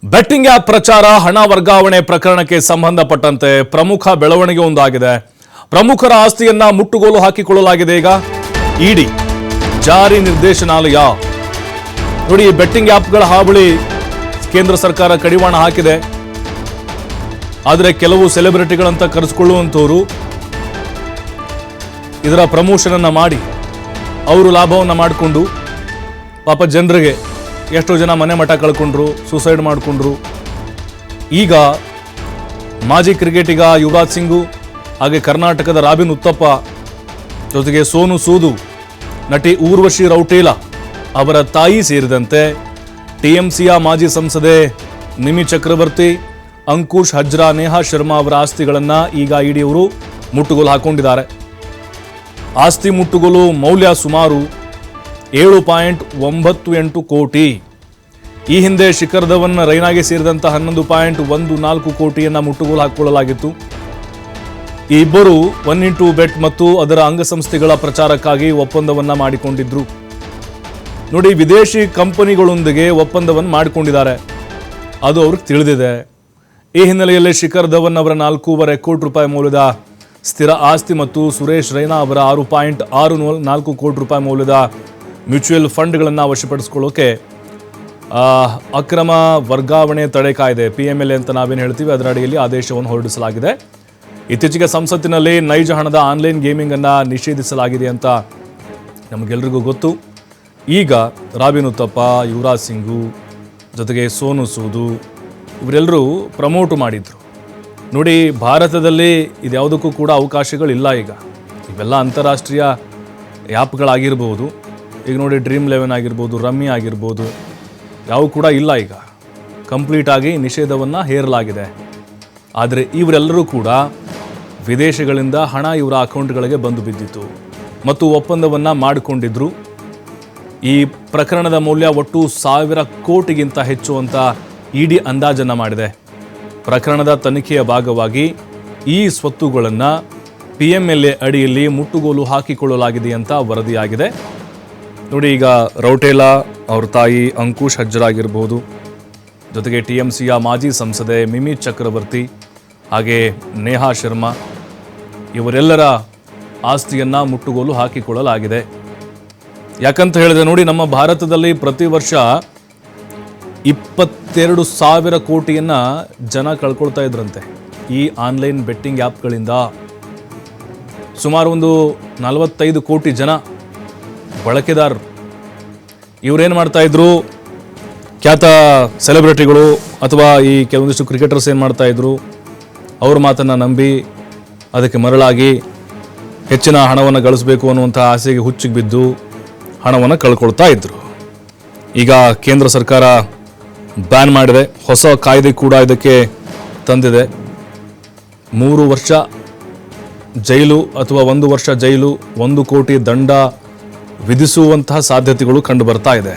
Betting app ಪ್ರಚಾರ ಹಣ ವರ್ಗಾವಣೆ ಪ್ರಕರಣಕ್ಕೆ ಸಂಬಂಧಪಟ್ಟಂತೆ ಪ್ರಮುಖ ಬೆಳವಣಿಗೆ ಒಂದಾಗಿದೆ. ಪ್ರಮುಖರ ಆಸ್ತಿಯನ್ನ ಮುಟ್ಟುಗೋಲು ಹಾಕಿಕೊಳ್ಳಲಾಗಿದೆ. ಈಗ ಇಡಿ ಜಾರಿ ನಿರ್ದೇಶನಾಲಯ ನೋಡಿ, ಬೆಟ್ಟಿಂಗ್ ಆಪ್ಗಳ ಹಾವಳಿ ಕೇಂದ್ರ ಸರ್ಕಾರ ಕಡಿವಾಣ ಹಾಕಿದೆ. ಆದರೆ ಕೆಲವು ಸೆಲೆಬ್ರಿಟಿಗಳಂತ ಕರೆಸಿಕೊಳ್ಳುವಂತವರು ಇದರ ಪ್ರಮೋಷನ್ ಅನ್ನ ಮಾಡಿ ಅವರು ಲಾಭವನ್ನು ಮಾಡಿಕೊಂಡು ಪಾಪ ಜನರಿಗೆ ಎಷ್ಟೋ ಜನ ಮನೆ ಮಠ ಕಳ್ಕೊಂಡ್ರು, ಸೂಸೈಡ್ ಮಾಡಿಕೊಂಡ್ರು. ಈಗ ಮಾಜಿ ಕ್ರಿಕೆಟಿಗ ಯುವರಾಜ್ ಸಿಂಗು, ಹಾಗೆ ಕರ್ನಾಟಕದ ರಾಬಿನ್ ಉತ್ತಪ್ಪ, ಜೊತೆಗೆ ಸೋನು ಸೂದು, ನಟಿ ಊರ್ವಶಿ ರೌಟೇಲಾ ಅವರ ತಾಯಿ ಸೇರಿದಂತೆ ಟಿಎಂಸಿಯ ಮಾಜಿ ಸಂಸದೆ ನಿಮಿ ಚಕ್ರವರ್ತಿ, ಅಂಕುಶ್ ಹಜ್ರಾ, ನೇಹಾ ಶರ್ಮಾ ಅವರ ಆಸ್ತಿಗಳನ್ನು ಈಗ ಇಡಿಯವರು ಮುಟ್ಟುಗೋಲು ಹಾಕೊಂಡಿದ್ದಾರೆ. ಆಸ್ತಿ ಮುಟ್ಟುಗೋಲು ಮೌಲ್ಯ ಸುಮಾರು 7.98 ಕೋಟಿ. ಈ ಹಿಂದೆ ಶಿಖರ್ ಧವನ್, ರೈನಾಗೆ ಸೇರಿದಂಥ 11.14 ಕೋಟಿಯನ್ನು ಮುಟ್ಟುಗೋಲು ಹಾಕಿಕೊಳ್ಳಲಾಗಿತ್ತು. ಈ ಇಬ್ಬರು 1x ಬೆಟ್ ಮತ್ತು ಅದರ ಅಂಗಸಂಸ್ಥೆಗಳ ಪ್ರಚಾರಕ್ಕಾಗಿ ಒಪ್ಪಂದವನ್ನ ಮಾಡಿಕೊಂಡಿದ್ರು. ನೋಡಿ, ವಿದೇಶಿ ಕಂಪನಿಗಳೊಂದಿಗೆ ಒಪ್ಪಂದವನ್ನು ಮಾಡಿಕೊಂಡಿದ್ದಾರೆ, ಅದು ಅವ್ರಿಗೆ ತಿಳಿದಿದೆ. ಈ ಹಿನ್ನೆಲೆಯಲ್ಲಿ ಶಿಖರ್ ಧವನ್ ಅವರ 4.25 ಕೋಟಿ ರೂಪಾಯಿ ಮೌಲ್ಯದ ಸ್ಥಿರ ಆಸ್ತಿ ಮತ್ತು ಸುರೇಶ್ ರೈನಾ ಅವರ 6.64 ಕೋಟಿ ರೂಪಾಯಿ ಮೌಲ್ಯದ ಮ್ಯೂಚುವಲ್ ಫಂಡ್ಗಳನ್ನು ವಶಪಡಿಸಿಕೊಳ್ಳೋಕೆ ಅಕ್ರಮ ವರ್ಗಾವಣೆ ತಡೆ ಕಾಯ್ದೆ PMLA ಅಂತ ನಾವೇನು ಹೇಳ್ತೀವಿ, ಅದರ ಅಡಿಯಲ್ಲಿ ಆದೇಶವನ್ನು ಹೊರಡಿಸಲಾಗಿದೆ. ಇತ್ತೀಚೆಗೆ ಸಂಸತ್ತಿನಲ್ಲಿ ನೈಜ ಹಣದ ಆನ್ಲೈನ್ ಗೇಮಿಂಗ್ ಅನ್ನು ನಿಷೇಧಿಸಲಾಗಿದೆ ಅಂತ ನಮಗೆಲ್ಲರಿಗೂ ಗೊತ್ತು. ಈಗ ರಾಬಿನ್ ಉತ್ತಪ್ಪ, ಯುವರಾಜ್ ಸಿಂಗು, ಜೊತೆಗೆ ಸೋನು ಸೂದು ಇವರೆಲ್ಲರೂ ಪ್ರಮೋಟ್ ಮಾಡಿದ್ರು. ನೋಡಿ, ಭಾರತದಲ್ಲಿ ಇದ್ಯಾವುದಕ್ಕೂ ಕೂಡ ಅವಕಾಶಗಳಿಲ್ಲ. ಈಗ ಇವೆಲ್ಲ ಅಂತಾರಾಷ್ಟ್ರೀಯ ಆ್ಯಪ್ಗಳಾಗಿರ್ಬೋದು. ಈಗ ನೋಡಿ, Dream11 ಆಗಿರ್ಬೋದು, ರಮ್ಮಿ ಆಗಿರ್ಬೋದು, ಯಾವ ಕೂಡ ಇಲ್ಲ. ಈಗ ಕಂಪ್ಲೀಟಾಗಿ ನಿಷೇಧವನ್ನು ಹೇರಲಾಗಿದೆ. ಆದರೆ ಇವರೆಲ್ಲರೂ ಕೂಡ ವಿದೇಶಗಳಿಂದ ಹಣ ಇವರ ಅಕೌಂಟ್ಗಳಿಗೆ ಬಂದು ಬಿದ್ದಿತ್ತು ಮತ್ತು ಒಪ್ಪಂದವನ್ನು ಮಾಡಿಕೊಂಡಿದ್ರು. ಈ ಪ್ರಕರಣದ ಮೌಲ್ಯ ಒಟ್ಟು 1000 ಕೋಟಿಗಿಂತ ಹೆಚ್ಚು ಅಂತ ಇಡಿ ಅಂದಾಜನ್ನು ಮಾಡಿದೆ. ಪ್ರಕರಣದ ತನಿಖೆಯ ಭಾಗವಾಗಿ ಈ ಸ್ವತ್ತುಗಳನ್ನು PMLA ಅಡಿಯಲ್ಲಿ ಮುಟ್ಟುಗೋಲು ಹಾಕಿಕೊಳ್ಳಲಾಗಿದೆ ಅಂತ ವರದಿಯಾಗಿದೆ. ನೋಡಿ, ಈಗ ರೌಟೇಲಾ ಅವ್ರ ತಾಯಿ ಅಂಕುಶ್ ಹಜ್ರಾ ಆಗಿರ್ಬೋದು, ಜೊತೆಗೆ TMCಯ ಮಾಜಿ ಸಂಸದೆ ಮಿಮಿ ಚಕ್ರವರ್ತಿ, ಹಾಗೆ ನೇಹಾ ಶರ್ಮಾ ಇವರೆಲ್ಲರ ಆಸ್ತಿಯನ್ನು ಮುಟ್ಟುಗೋಲು ಹಾಕಿಕೊಳ್ಳಲಾಗಿದೆ. ಯಾಕಂತ ಹೇಳಿದ್ರೆ ನೋಡಿ, ನಮ್ಮ ಭಾರತದಲ್ಲಿ ಪ್ರತಿ ವರ್ಷ 22,000 ಕೋಟಿಯನ್ನು ಜನ ಕಳ್ಕೊಳ್ತಾ ಇದ್ರಂತೆ ಈ ಆನ್ಲೈನ್ ಬೆಟ್ಟಿಂಗ್ ಆ್ಯಪ್ಗಳಿಂದ. ಸುಮಾರು ಒಂದು 45 ಕೋಟಿ ಜನ ಬಳಕೆದಾರರು. ಇವರೇನು ಮಾಡ್ತಾ ಇದ್ರು, ಖ್ಯಾತ ಸೆಲೆಬ್ರಿಟಿಗಳು ಅಥವಾ ಈ ಕೆಲವೊಂದಿಷ್ಟು ಕ್ರಿಕೆಟರ್ಸ್ ಏನು ಮಾಡ್ತಾ ಇದ್ರು, ಅವ್ರ ಮಾತನ್ನು ನಂಬಿ ಅದಕ್ಕೆ ಮರಳಾಗಿ ಹೆಚ್ಚಿನ ಹಣವನ್ನು ಗಳಿಸಬೇಕು ಅನ್ನುವಂಥ ಆಸೆಗೆ ಹುಚ್ಚಿಗೆ ಬಿದ್ದು ಹಣವನ್ನು ಕಳ್ಕೊಳ್ತಾ ಇದ್ರು. ಈಗ ಕೇಂದ್ರ ಸರ್ಕಾರ ಬ್ಯಾನ್ ಮಾಡಿದೆ, ಹೊಸ ಕಾಯ್ದೆ ಕೂಡ ಇದಕ್ಕೆ ತಂದಿದೆ. 3 ವರ್ಷ ಜೈಲು ಅಥವಾ 1 ವರ್ಷ ಜೈಲು, 1 ಕೋಟಿ ದಂಡ ವಿಧಿಸುವಂತಹ ಸಾಧ್ಯತೆಗಳು ಕಂಡು ಬರ್ತಾ ಇದೆ.